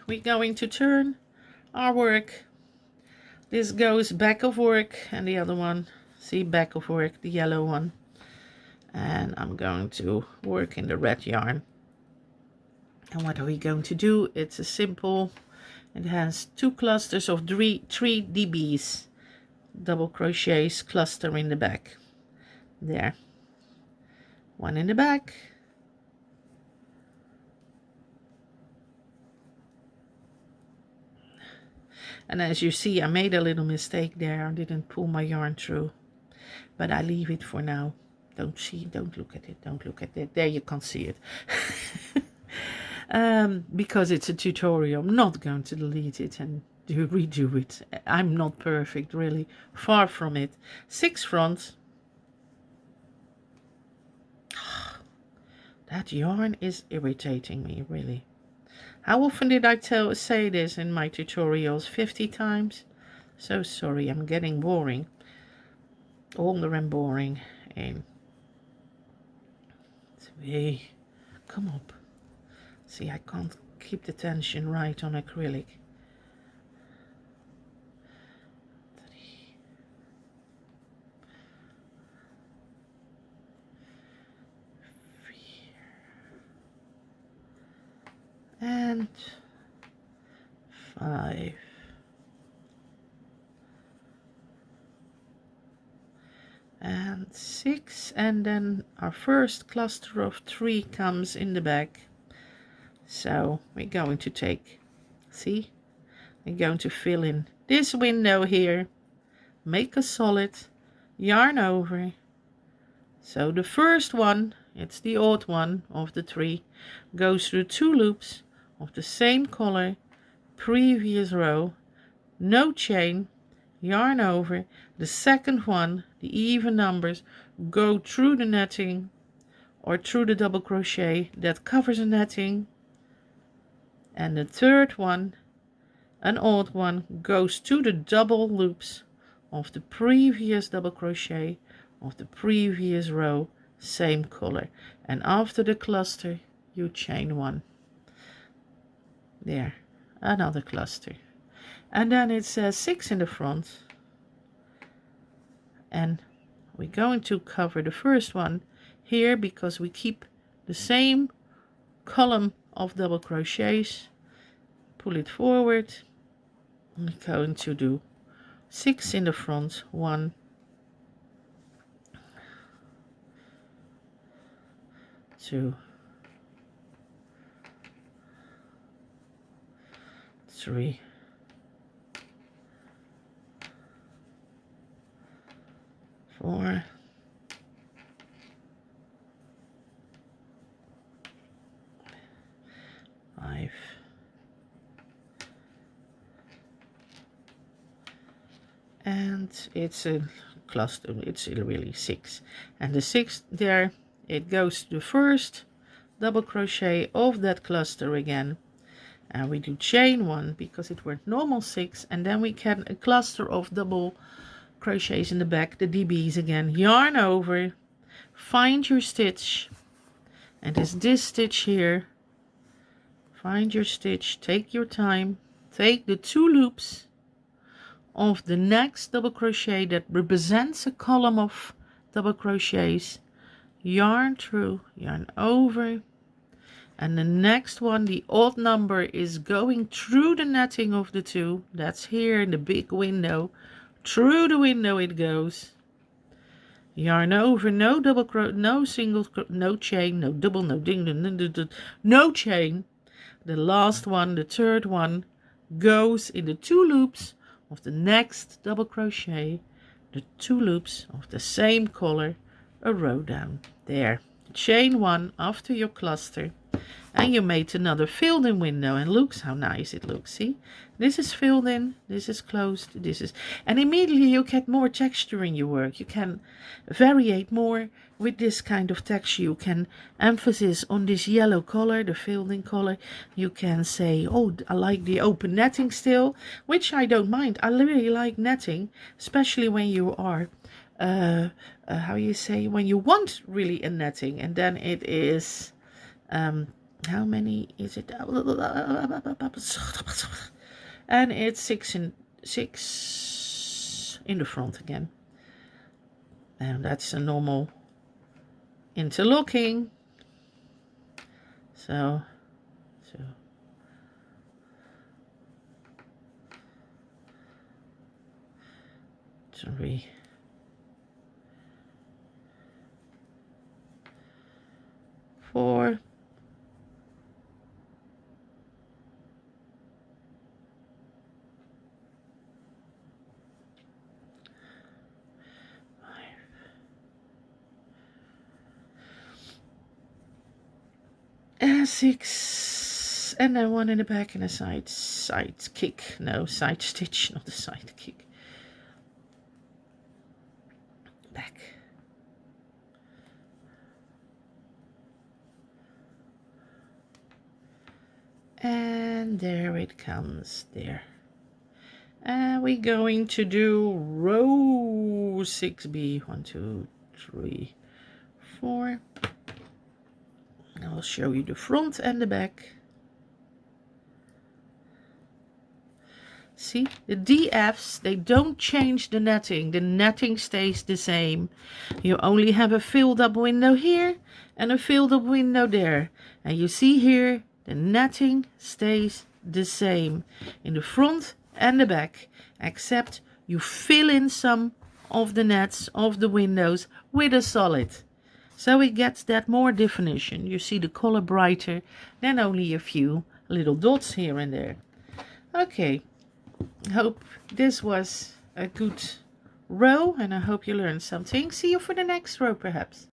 we're going to turn our work. This goes back of work, and the other one, see, back of work, the yellow one. And I'm going to work in the red yarn. And what are we going to do? It's a simple, it has 2 clusters of 3 dBs, double crochets, cluster in the back. There, one in the back. And as you see, I made a little mistake there. I didn't pull my yarn through, but I leave it for now. Don't look at it, don't look at it. There, you can't see it. Because it's a tutorial, I'm not going to delete it and redo it. I'm not perfect, really, far from it. 6 fronts. That yarn is irritating me, really. How often did I say this in my tutorials? 50 times? So sorry, I'm getting boring. Older and boring. And 2, come up. See, I can't keep the tension right on acrylic. 3. And 5. And 6, and then our first cluster of 3 comes in the back. So we're going to take, see, we're going to fill in this window here, make a solid, yarn over. So the first one, it's the odd one of the 3, goes through 2 loops of the same color, previous row, no chain, yarn over. The second one, the even numbers, go through the netting or through the double crochet that covers the netting. And the third one, an odd one, goes to the double loops of the previous double crochet of the previous row, same color. And after the cluster, you chain 1. There, another cluster. And then it says 6 in the front. And we're going to cover the first one here because we keep the same column of double crochets. Pull it forward. I'm going to do 6 in the front. 1, 2, 3, 4, 5, and it's a cluster, it's really 6. And the 6th there, it goes to the first double crochet of that cluster again. And we do chain 1 because it were normal 6, and then we can a cluster of double crochets in the back, the dBs again, yarn over, find your stitch, and it's this stitch here. Find your stitch, take your time, take the 2 loops of the next double crochet that represents a column of double crochets, yarn through, yarn over, and the next one, the odd number, is going through the netting of the 2. That's here in the big window. Through the window it goes. Yarn over, no double crochet, no single, no chain, no double, no ding, no chain. The last one, the third one, goes in the 2 loops of the next double crochet, the 2 loops of the same color, a row down. There, chain 1 after your cluster, and you made another filled in window, and looks how nice it looks. See, this is filled in, this is closed, this is, and immediately you get more texture in your work. You can variate more with this kind of texture. You can emphasis on this yellow color, the filled in color. You can say, oh, I like the open netting still, which I don't mind. I really like netting, especially when you are how you say, when you want really a netting, and then it is how many is it? And it's 6 in the front again, and that's a normal interlocking. So 3, 4, 5, and 6, and then 1 in the back and a side kick. No, side stitch, not a side kick. Back. And there it comes there. And we're going to do row 6B. 1, 2, 3, 4. I'll show you the front and the back. See, the DFs, they don't change the netting. The netting stays the same. You only have a filled up window here and a filled up window there. And you see here, the netting stays the same in the front and the back, except you fill in some of the nets of the windows with a solid. So it gets that more definition. You see the color brighter than only a few little dots here and there. Okay, hope this was a good row and I hope you learned something. See you for the next row perhaps.